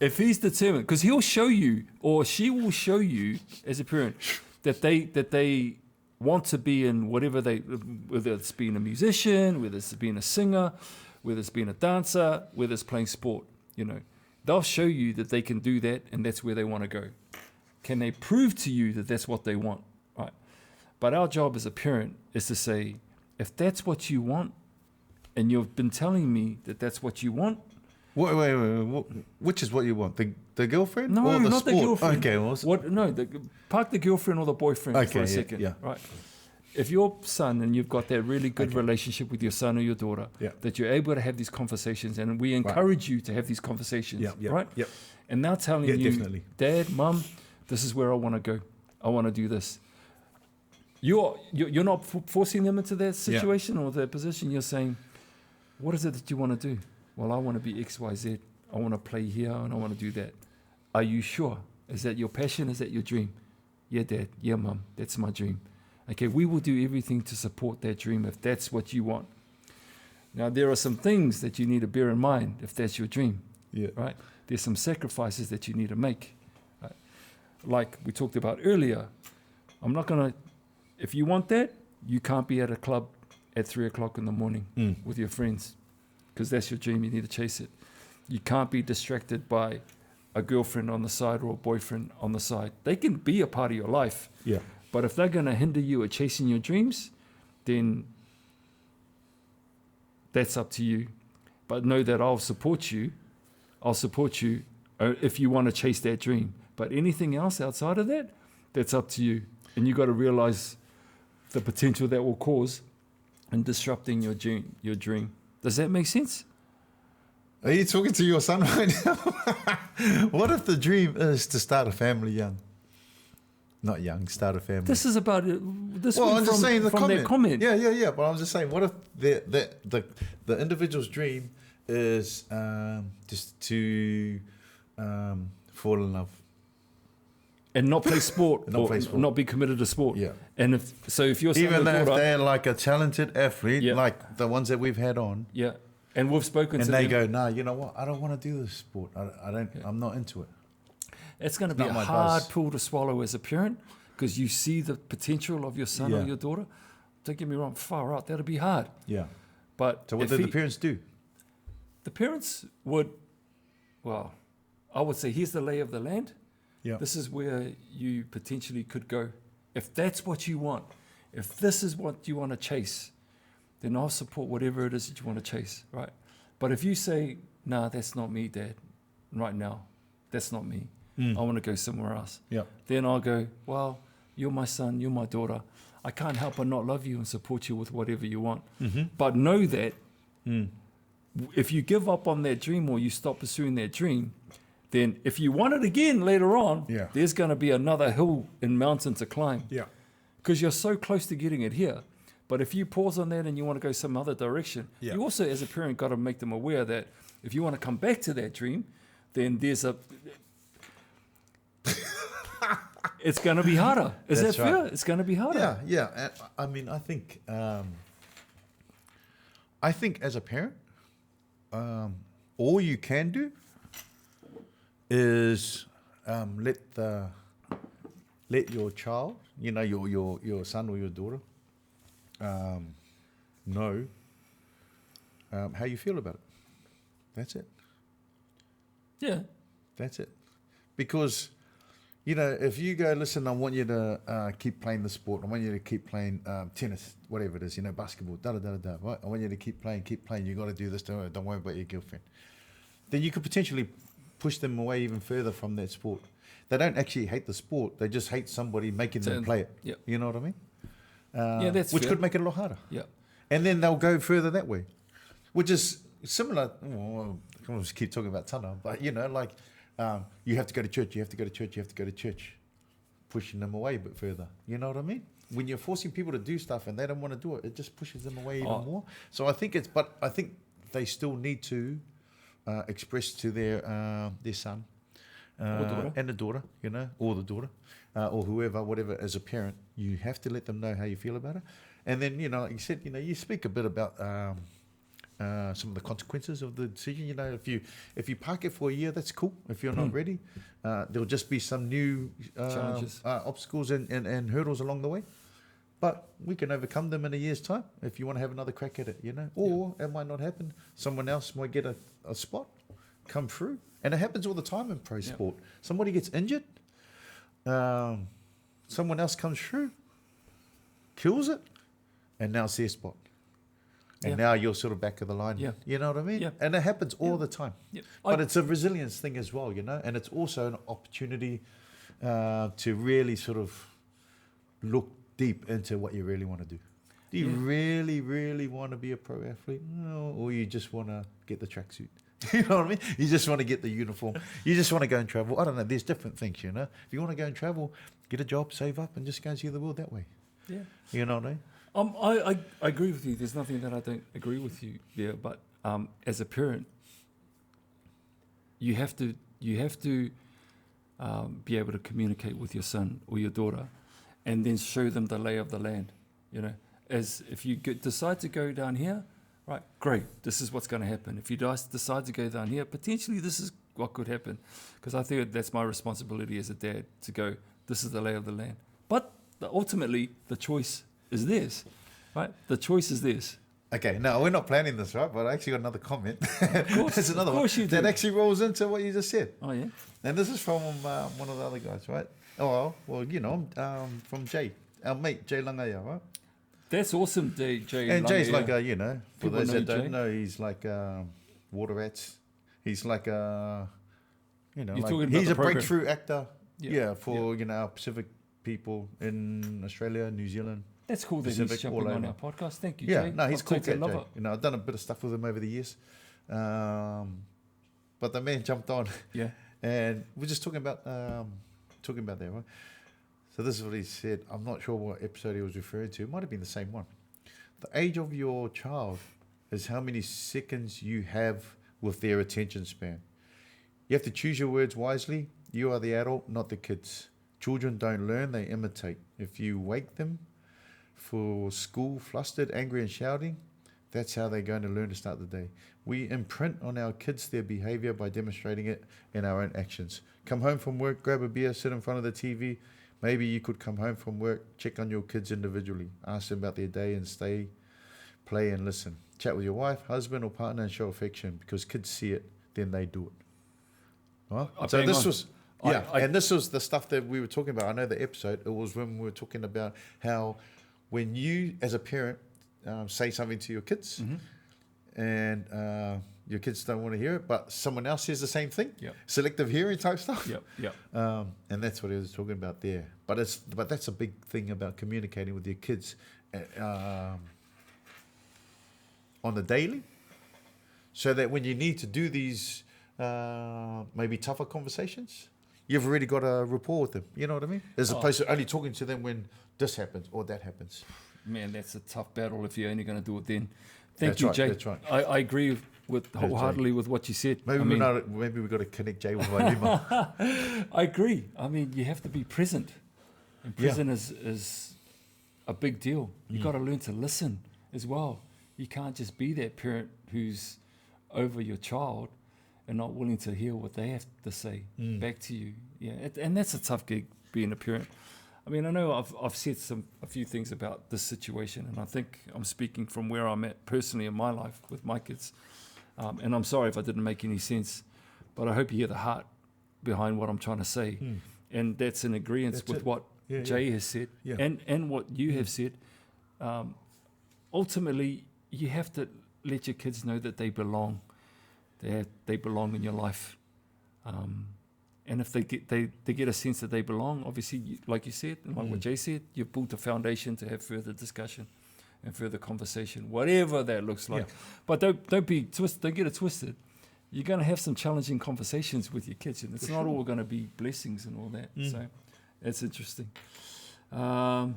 if he's determined, because he'll show you, or she will show you as a parent, that they want to be in whatever whether it's being a musician, whether it's being a singer, whether it's being a dancer, whether it's playing sport, they'll show you that they can do that and that's where they want to go. Can they prove to you that that's what they want, right? But our job as a parent is to say, if that's what you want, and you've been telling me that that's what you want. Wait. Which is what you want? The girlfriend? No, or the not sport? the girlfriend. Okay. Well, Park the girlfriend or the boyfriend for a second. Yeah. Right. If your son, and you've got that really good relationship with your son or your daughter, that you're able to have these conversations, and we encourage you to have these conversations, right? Yep. And now telling you, definitely. Dad, Mum, this is where I want to go. I want to do this. You're not forcing them into that situation or that position. You're saying, what is it that you want to do? Well, I want to be X, Y, Z. I want to play here and I want to do that. Are you sure? Is that your passion? Is that your dream? Yeah, Dad. Yeah, Mum. That's my dream. Okay, we will do everything to support that dream if that's what you want. Now, there are some things that you need to bear in mind if that's your dream, right? There's some sacrifices that you need to make. Right? Like we talked about earlier, if you want that, you can't be at a club at 3 o'clock in the morning with your friends, because that's your dream. You need to chase it. You can't be distracted by a girlfriend on the side or a boyfriend on the side. They can be a part of your life. Yeah. But if they're going to hinder you at chasing your dreams, then that's up to you. But know that I'll support you. I'll support you if you want to chase that dream. But anything else outside of that, that's up to you. And you got to realize the potential that will cause in disrupting your dream. Does that make sense? Are you talking to your son right now? What if the dream is to start a family young? Not young, start a family. This is about this. Well, I'm just saying the comment. That comment. Yeah. But I'm just saying, what if the individual's dream is just to fall in love and not play sport, not be committed to sport. Yeah. And if your son even or if daughter, they're like a talented athlete, like the ones that we've had on, and we've spoken to them, and they go, "No, you know what? I don't want to do this sport. I don't. I'm not into it." It's going to be a hard pill to swallow as a parent, because you see the potential of your son or your daughter. Don't get me wrong, far out. That'll be hard. Yeah. But so what did the parents do? The parents would, I would say, here's the lay of the land. Yeah. This is where you potentially could go. If that's what you want, if this is what you want to chase, then I'll support whatever it is that you want to chase, right? But if you say, nah, that's not me, Dad, right now, that's not me. I want to go somewhere else. Yeah. Then I'll go, well, you're my son, you're my daughter. I can't help but not love you and support you with whatever you want. Mm-hmm. But know that if you give up on that dream or you stop pursuing that dream, then if you want it again later on, there's going to be another hill and mountain to climb. Yeah. Because you're so close to getting it here. But if you pause on that and you want to go some other direction, you also, as a parent, got to make them aware that if you want to come back to that dream, then there's it's going to be harder. Is that fair? Right. It's going to be harder. Yeah. I mean, I think as a parent, all you can do is let your child, your son or your daughter, know how you feel about it. That's it. Yeah. That's it. Because, if you go, listen, I want you to keep playing the sport. I want you to keep playing tennis, whatever it is, basketball, right? I want you to keep playing. You got to do this. Don't worry about your girlfriend. Then you could potentially push them away even further from that sport. They don't actually hate the sport. They just hate somebody making them play it. Yep. You know what I mean? that's which fair. could make it a lot harder. Yeah. And then they'll go further that way, which is similar. Well, I can't just keep talking about Tana, but you have to go to church, you have to go to church, you have to go to church, pushing them away a bit further. You know what I mean? When you're forcing people to do stuff and they don't want to do it, it just pushes them away even more. So I think I think they still need to express to their son and the daughter, or the daughter, or whoever, whatever, as a parent, you have to let them know how you feel about it. And then, like you said, you speak a bit about some of the consequences of the decision. If you park it for a year, that's cool. If you're not ready, there'll just be some new challenges, obstacles and hurdles along the way. But we can overcome them in a year's time if you want to have another crack at it, Or it might not happen. Someone else might get a spot, come through. And it happens all the time in pro sport. Somebody gets injured, someone else comes through, kills it, and now it's their spot. And now you're sort of back of the line. Yeah. You know what I mean? Yeah. And it happens all the time. Yeah. But it's a resilience thing as well, and it's also an opportunity to really sort of look deep into what you really want to do. Do you really, really want to be a pro athlete? No, or you just want to get the tracksuit? You know what I mean? You just want to get the uniform. You just want to go and travel. I don't know. There's different things, If you want to go and travel, get a job, save up, and just go and see the world that way. Yeah. You know what I mean? I agree with you. There's nothing that I don't agree with you there. But as a parent, you have to be able to communicate with your son or your daughter, and then show them the lay of the land. As if you decide to go down here, right, great, this is what's going to happen. If you decide to go down here, potentially this is what could happen. Because I think that's my responsibility as a dad to go, this is the lay of the land. But ultimately, the choice is theirs, right? The choice is theirs. Okay, no, we're not planning this, right? But I actually got another comment. There's another one that actually rolls into what you just said. Oh, yeah? And this is from one of the other guys, right? Oh, well, from Jay, our mate, Jay Langaya, right? That's awesome, Jay. And Jay's like for People those that know don't Jay. know, he's like water rats. He's like You're like, talking about he's the a program. breakthrough actor. Yeah. For our Pacific people in Australia, New Zealand. That's cool that Pacific, he's jumping all on over. our podcast. Thank you, Yeah, Jay. no, he's I'll cool take it, cat, love Jay. it. I've done a bit of stuff with him over the years. But the man jumped on. Yeah. And we're just talking about that, right? So this is what he said. I'm not sure what episode he was referring to. It might have been the same one. The age of your child is how many seconds you have with their attention span. You have to choose your words wisely. You are the adult, not the kids. Children don't learn, they imitate. If you wake them for school flustered, angry and shouting, that's how they're going to learn to start the day. We imprint on our kids their behavior by demonstrating it in our own actions. Come home from work, grab a beer, sit in front of the TV. Maybe you could come home from work, check on your kids individually, ask them about their day and stay, play and listen. Chat with your wife, husband or partner and show affection because kids see it, then they do it. Right? So this was, and this was the stuff that we were talking about. I know the episode, it was when we were talking about how when you as a parent say something to your kids and your kids don't want to hear it, but someone else says the same thing. Yep. Selective hearing type stuff. Yep. And that's what he was talking about there. But that's a big thing about communicating with your kids on the daily, so that when you need to do these maybe tougher conversations, you've already got a rapport with them. You know what I mean? As opposed to only talking to them when this happens or that happens. Man, that's a tough battle if you're only going to do it then. Thank you, right, Jay. that's right. I agree with wholeheartedly with what you said. Maybe we've got to connect Jay with Wailima. I agree. I mean, you have to be present. And present is a big deal. You've got to learn to listen as well. You can't just be that parent who's over your child and not willing to hear what they have to say back to you. Yeah, and that's a tough gig, being a parent. I mean, I know I've said a few things about this situation, and I think I'm speaking from where I'm at personally in my life with my kids. And I'm sorry if I didn't make any sense, but I hope you hear the heart behind what I'm trying to say. And that's in agreement with what Jay has said and what you have said. Ultimately, you have to let your kids know that they belong. They belong in your life. And if they get a sense that they belong, obviously, like you said, and like what Jay said, you've built a foundation to have further discussion and further conversation, whatever that looks like. Yeah. But don't get it twisted. You're going to have some challenging conversations with your kids, and it's not all going to be blessings and all that. So it's interesting. Surely,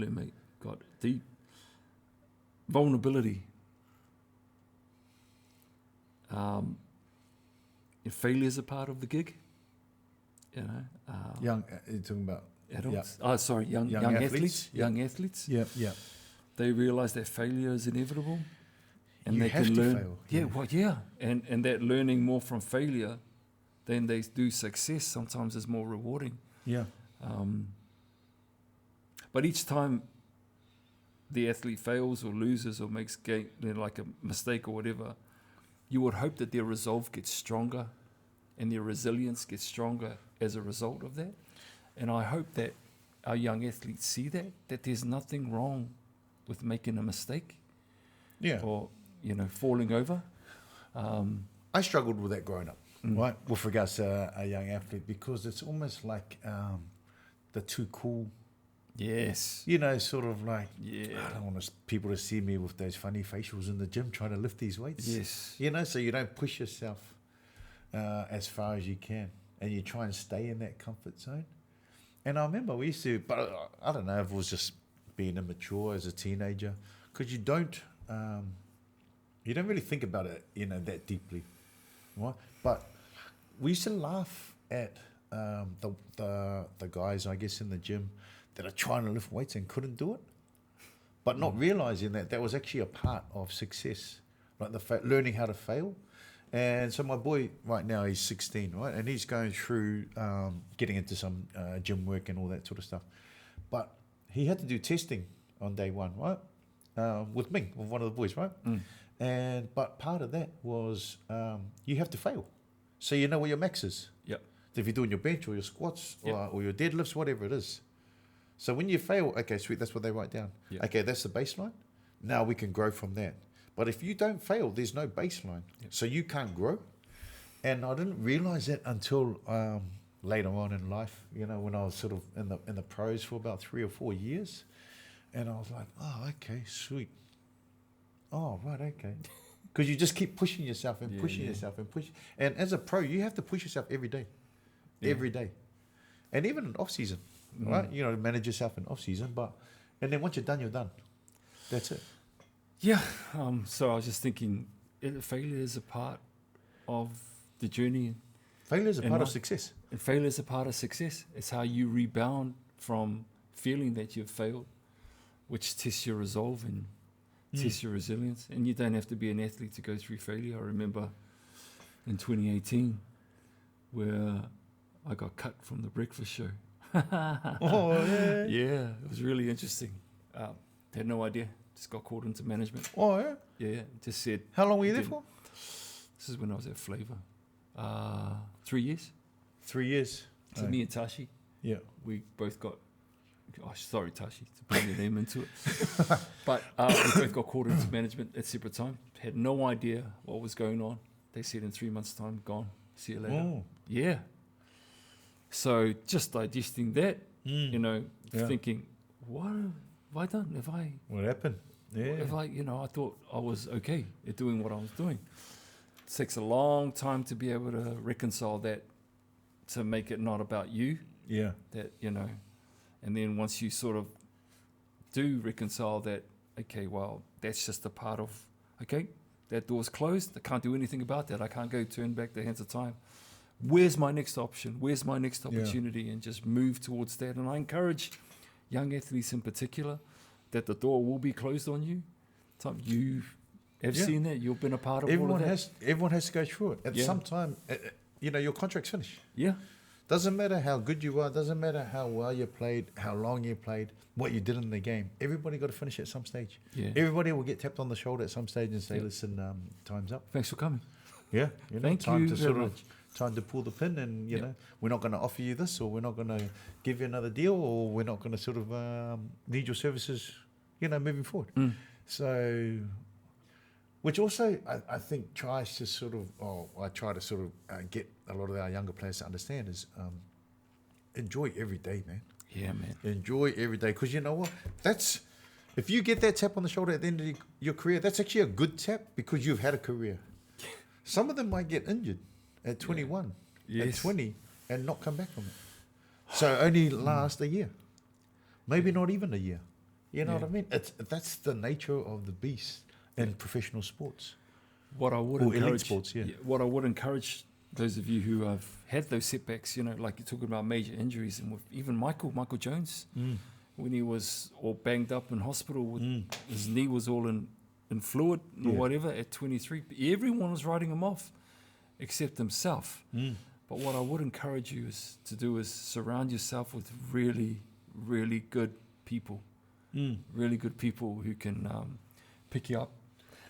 mate, got deep. Vulnerability. Failure is a part of the gig. You know, Young, you're talking about adults. Oh, sorry, young athletes. Yeah. Young athletes. Yeah, yeah. They realise that failure is inevitable, and You they have can to learn. fail. Yeah, well, yeah, and that learning more from failure than they do success sometimes is more rewarding. Yeah. But each time the athlete fails or loses or makes like a mistake or whatever, you would hope that their resolve gets stronger and their resilience gets stronger as a result of that. And I hope that our young athletes see that there's nothing wrong with making a mistake Yeah. or, falling over. I struggled with that growing up, right? With regards to a young athlete, because it's almost like the too cool. Yes. Sort of like, Yeah. I don't want people to see me with those funny facials in the gym trying to lift these weights. Yes. So you don't push yourself as far as you can, and you try and stay in that comfort zone. And I remember we used to, but I don't know if it was just being immature as a teenager, because you don't really think about it, that deeply, right? But we used to laugh at the guys, I guess, in the gym that are trying to lift weights and couldn't do it, but not realizing that was actually a part of success, like learning how to fail. And so my boy right now, he's 16, right? And he's going through getting into some gym work and all that sort of stuff. But he had to do testing on day one, right? With Ming, with one of the boys, right? But part of that was you have to fail. So you know what your max is. Yep. If you're doing your bench or your squats or your deadlifts, whatever it is. So when you fail, okay, sweet, that's what they write down. Yep. Okay, that's the baseline. Now we can grow from that. But if you don't fail, there's no baseline. Yep. So you can't grow. And I didn't realize that until later on in life, when I was sort of in the pros for about 3 or 4 years. And I was like, oh, okay, sweet. Oh, right, okay. Because you just keep pushing yourself and pushing yourself and pushing. And as a pro, you have to push yourself every day. Yeah. Every day. And even in off-season, right? Manage yourself in off-season. And then once you're done, you're done. That's it. Yeah. So I was just thinking, failure is a part of the journey. Failure is a part of success. And failure is a part of success. It's how you rebound from feeling that you've failed, which tests your resolve and tests your resilience. And you don't have to be an athlete to go through failure. I remember in 2018 where I got cut from the breakfast show. Oh, yeah. Yeah, it was really interesting. Had no idea. Just got called into management. Oh, yeah? Yeah, just said. How long were you there for? This is when I was at Flavor. 3 years. 3 years. So me and Tashi. Yeah. We both got. Oh, sorry, Tashi, to bring your name into it. But we both got called into management at separate time. Had no idea what was going on. They said in 3 months' time, gone. See you later. Oh. Yeah. So just digesting that, thinking, what have I done? What happened? Yeah. I thought I was okay at doing what I was doing. It takes a long time to be able to reconcile that, to make it not about you. Yeah. And then once you sort of do reconcile that, okay, well, that's just a part of, okay, that door's closed. I can't do anything about that. I can't go turn back the hands of time. Where's my next option? Where's my next opportunity? And just move towards that. And I encourage young athletes in particular that the door will be closed on you. You have seen that. You've been a part of all of that. Everyone has to go through it. At some time, your contract's finished. Yeah. Doesn't matter how good you are. Doesn't matter how well you played, how long you played, what you did in the game. Everybody got to finish at some stage. Yeah. Everybody will get tapped on the shoulder at some stage and say, listen, time's up. Thanks for coming. Yeah. Thank time you to very much. Time to pull the pin, and we're not going to offer you this, or we're not going to give you another deal, or we're not going to sort of need your services, moving forward. So which also I think tries to sort of, I try to sort of get a lot of our younger players to understand is enjoy every day, man. Yeah, man. Enjoy every day, because you know what? If you get that tap on the shoulder at the end of your career, that's actually a good tap because you've had a career. Some of them might get injured at 21, at 20, and not come back from it. So only last a year, maybe not even a year. You know what I mean? That's the nature of the beast in professional sports. What I would Or elite encourage, sports, what I would encourage those of you who have had those setbacks, you know, like you're talking about major injuries, and with even Michael Jones, when he was all banged up in hospital, with his knee was all in fluid or whatever at 23, everyone was writing him off except himself. But what I would encourage you to do is surround yourself with really, really good people, really good people who can pick you up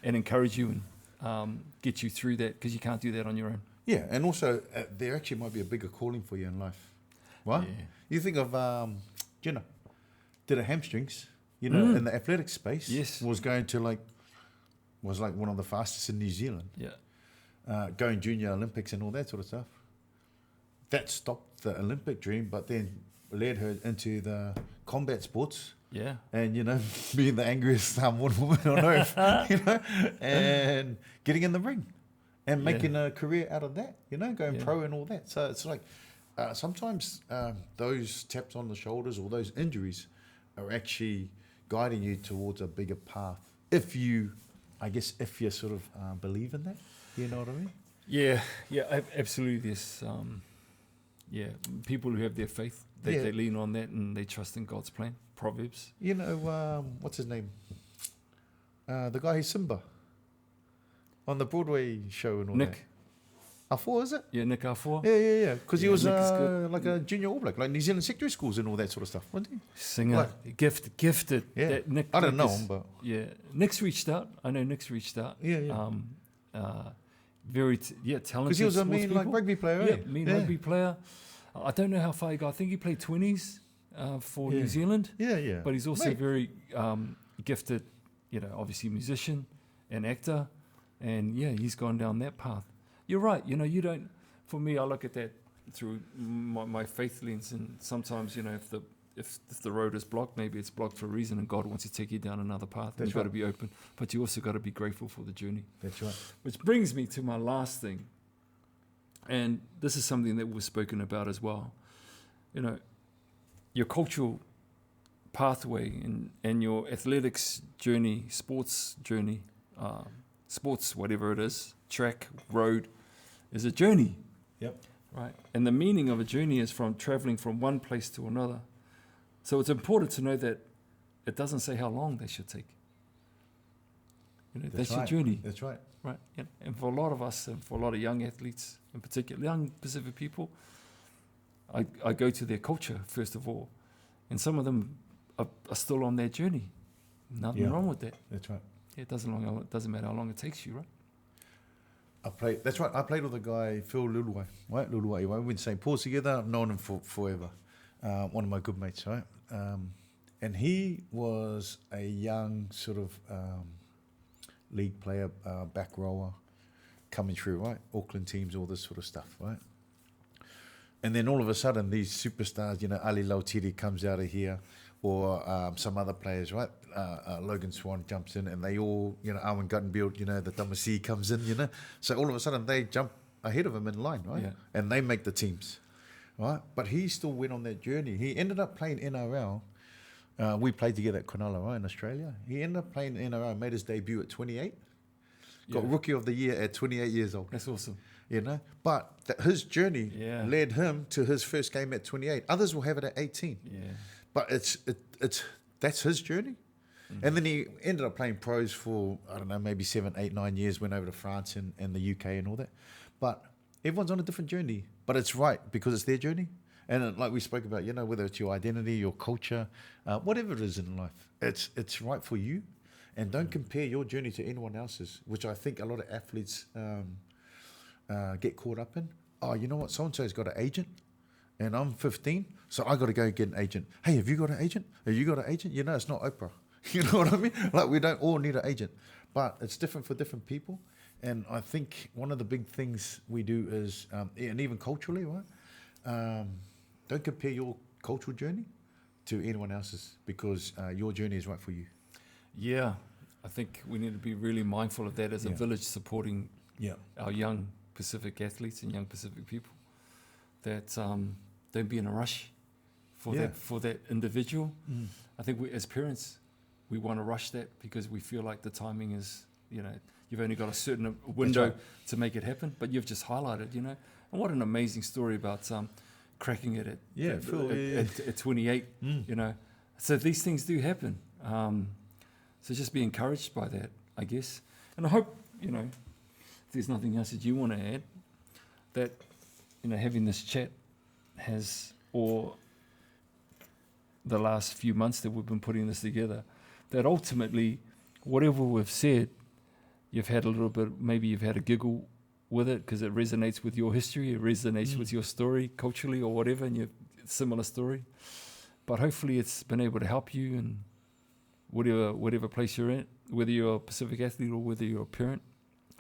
and encourage you and get you through that, because you can't do that on your own. Yeah, and also there actually might be a bigger calling for you in life, right? Yeah. You think of Jenna, did a hamstrings, you know, in the athletic space. Yes. Was like one of the fastest in New Zealand. Yeah. Going junior Olympics and all that sort of stuff. That stopped the Olympic dream, but then led her into the combat sports. Yeah. And, you know, being the angriest woman on earth, you know, and getting in the ring and making a career out of that, you know, going pro and all that. So it's like sometimes those taps on the shoulders or those injuries are actually guiding you towards a bigger path. If you sort of believe in that, you know what I mean? Yeah, absolutely. There's, people who have their faith, they lean on that and they trust in God's plan. Proverbs. You know, what's his name? The guy who's Simba on the Broadway show and all that. Nick. Afua, is it? Yeah, Nick Afua. Yeah. Because he was Nick is good. like a junior All Black, like New Zealand secondary schools and all that sort of stuff, wasn't he? Singer, gifted. Yeah. That Nick, I don't know him, but yeah, Nick's reached out. I know Nick's reached out. Yeah. Very talented. Because he was a mean like rugby player, Yeah, eh? mean rugby player. I don't know how far he got. I think he played 20s for New Zealand. Yeah. But he's also very gifted, you know, obviously musician and actor. And yeah, he's gone down that path. You're right. You know, you don't, for me, I look at that through my faith lens. And sometimes, you know, if the road is blocked, maybe it's blocked for a reason and God wants to take you down another path. You've got to be open. But you also got to be grateful for the journey. That's right. Which brings me to my last thing. And this is something that was spoken about as well. You know, your cultural pathway and your athletics journey, sports journey, sports, whatever it is, track, road, is a journey. Yep. Right. And the meaning of a journey is from traveling from one place to another. So it's important to know that it doesn't say how long they should take. You know, that's your journey. That's right. Right. Yeah. And for a lot of us, and for a lot of young athletes, in particular, young Pacific people, I go to their culture, first of all. And some of them are still on their journey. Nothing wrong with that. That's right. Yeah, it doesn't matter how long it takes you, right? I played with a guy, Phil Luluai, right? Luluai. We went to St. Paul's together. I've known him for forever. One of my good mates, right? And he was a young sort of league player, back rower, coming through, right? Auckland teams, all this sort of stuff, right? And then all of a sudden, these superstars, you know, Ali Lautiri comes out of here, or some other players, right? Logan Swan jumps in, and they all, you know, Arwen Guttenfield, you know, the Tamasi comes in, you know. So all of a sudden, they jump ahead of him in line, right? Yeah. And they make the teams, right? But he still went on that journey. He ended up playing NRL. We played together at Communal, right, in Australia. He ended up playing NRL, made his debut at 28. Got Rookie of the Year at 28 years old. That's awesome. You know, but his journey led him to his first game at 28. Others will have it at 18. Yeah. But that's his journey. Mm-hmm. And then he ended up playing pros for, I don't know, maybe 7, 8, 9 years, went over to France and the UK and all that. But everyone's on a different journey. But it's right because it's their journey. And like we spoke about, you know, whether it's your identity, your culture, whatever it is in life, it's right for you. And don't compare your journey to anyone else's, which I think a lot of athletes get caught up in. Oh, you know what? So-and-so's got an agent and I'm 15, so I got to go get an agent. Hey, have you got an agent? Have you got an agent? You know, it's not Oprah. You know what I mean? Like, we don't all need an agent, but it's different for different people. And I think one of the big things we do is, and even culturally, right? Don't compare your cultural journey to anyone else's, because your journey is right for you. Yeah, I think we need to be really mindful of that as a village, supporting our young Pacific athletes and young Pacific people. That don't be in a rush for that individual. I think we, as parents, we want to rush that because we feel like the timing is, you've only got a certain window to make it happen. But you've just highlighted, and what an amazing story about cracking it at 28. So these things do happen. So just be encouraged by that, I guess. And I hope, if there's nothing else that you want to add, that, having this chat has, or the last few months that we've been putting this together, that ultimately, whatever we've said, you've had a little bit, maybe you've had a giggle with it because it resonates with your history, it resonates with your story culturally or whatever, and you have a similar story. But hopefully it's been able to help you in whatever place you're in, whether you're a Pacific athlete or whether you're a parent.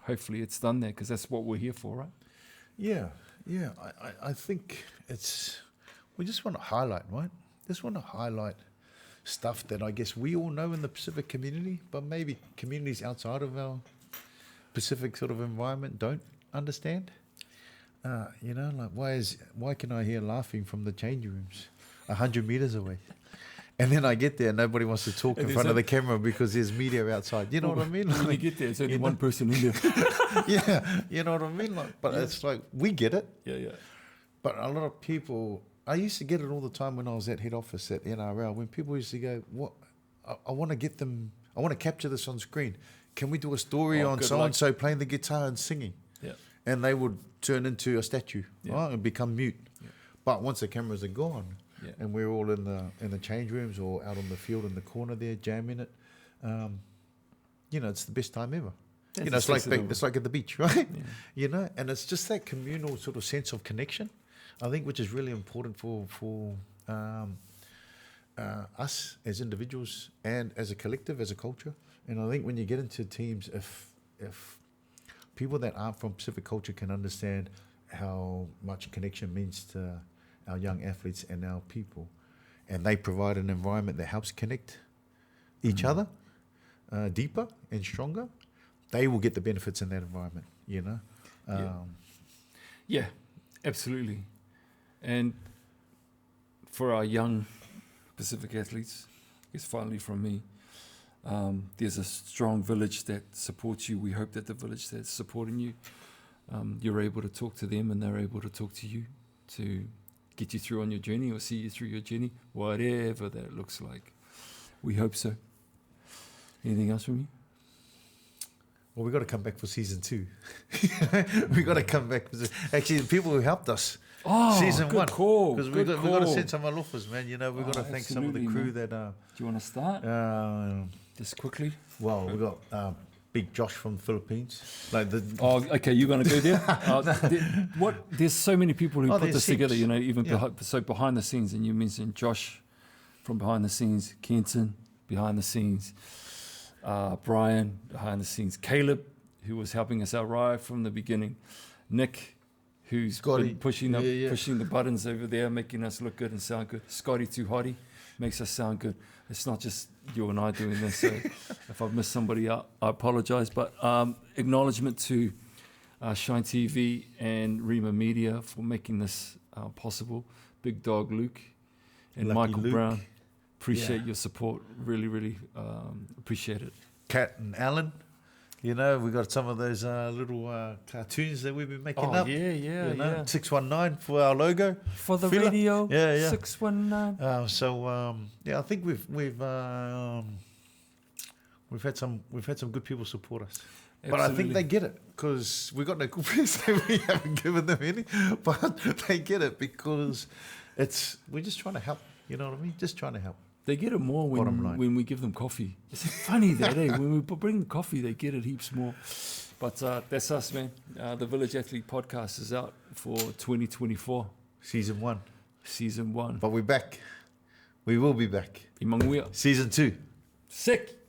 Hopefully it's done there, because that's what we're here for, right? Yeah. I think we just want to highlight, right? Just want to highlight stuff that I guess we all know in the Pacific community, but maybe communities outside of our Pacific sort of environment don't understand. Like, why can I hear laughing from the change rooms 100 meters away? And then I get there and nobody wants to talk in front of the camera because there's media outside. You know what I mean? When you get there, there's only one person in there. Yeah, you know what I mean? But it's like, we get it. Yeah. But a lot of people, I used to get it all the time when I was at head office at NRL, when people used to go, I want to get them, I want to capture this on screen. Can we do a story on so-and-so playing the guitar and singing? Yeah. And they would turn into a statue, right, and become mute. Yeah. But once the cameras are gone, and we're all in the change rooms or out on the field in the corner there jamming it, it's the best time ever. It's like at the beach, right? Yeah. And it's just that communal sort of sense of connection, I think, which is really important for us as individuals and as a collective, as a culture. And I think when you get into teams, if people that aren't from Pacific culture can understand how much connection means to our young athletes and our people, and they provide an environment that helps connect each other deeper and stronger, they will get the benefits in that environment, Yeah, absolutely. And for our young Pacific athletes, I guess finally from me, there's a strong village that supports you. We hope that the village that's supporting you, you're able to talk to them and they're able to talk to you to get you through on your journey or see you through your journey, whatever that looks like. We hope so. Anything else from you? Well, we've got to come back for season 2. We've got to come back. Actually, the people who helped us, season 1. Because we've got to send some alofas, man. We've got to thank some of the crew that... Do you want to start? Just quickly. Well, we've got Big Josh from the Philippines. Okay, you're going to go there? There's so many people who put this together, behind the scenes, and you mentioned Josh from behind the scenes, Kenton, behind the scenes, Brian, behind the scenes, Caleb, who was helping us out right from the beginning, Nick, who's been pushing the buttons over there, making us look good and sound good, Scotty Too Hotty, makes us sound good. It's not just you and I doing this, so if I've missed somebody out, I apologize. But acknowledgement to Shine TV and Rima Media for making this possible. Big Dog Luke and Lucky Michael Luke. Brown, appreciate your support. Really, really appreciate it. Kat and Alan, we got some of those little cartoons that we've been making up. Yeah. 619 for our logo. For the Filler. radio, Yeah. 619. I think we've had some good people support us. Absolutely. But I think they get it because we got no coupons that we haven't given them any. But they get it because we're just trying to help. You know what I mean? Just trying to help. They get it more when we give them coffee. It's funny that, when we bring them coffee, they get it heaps more. But that's us, man. The Village Athlete Podcast is out for 2024. Season 1. Season 1. But we're back. We will be back. Imangwea. Season 2. Sick.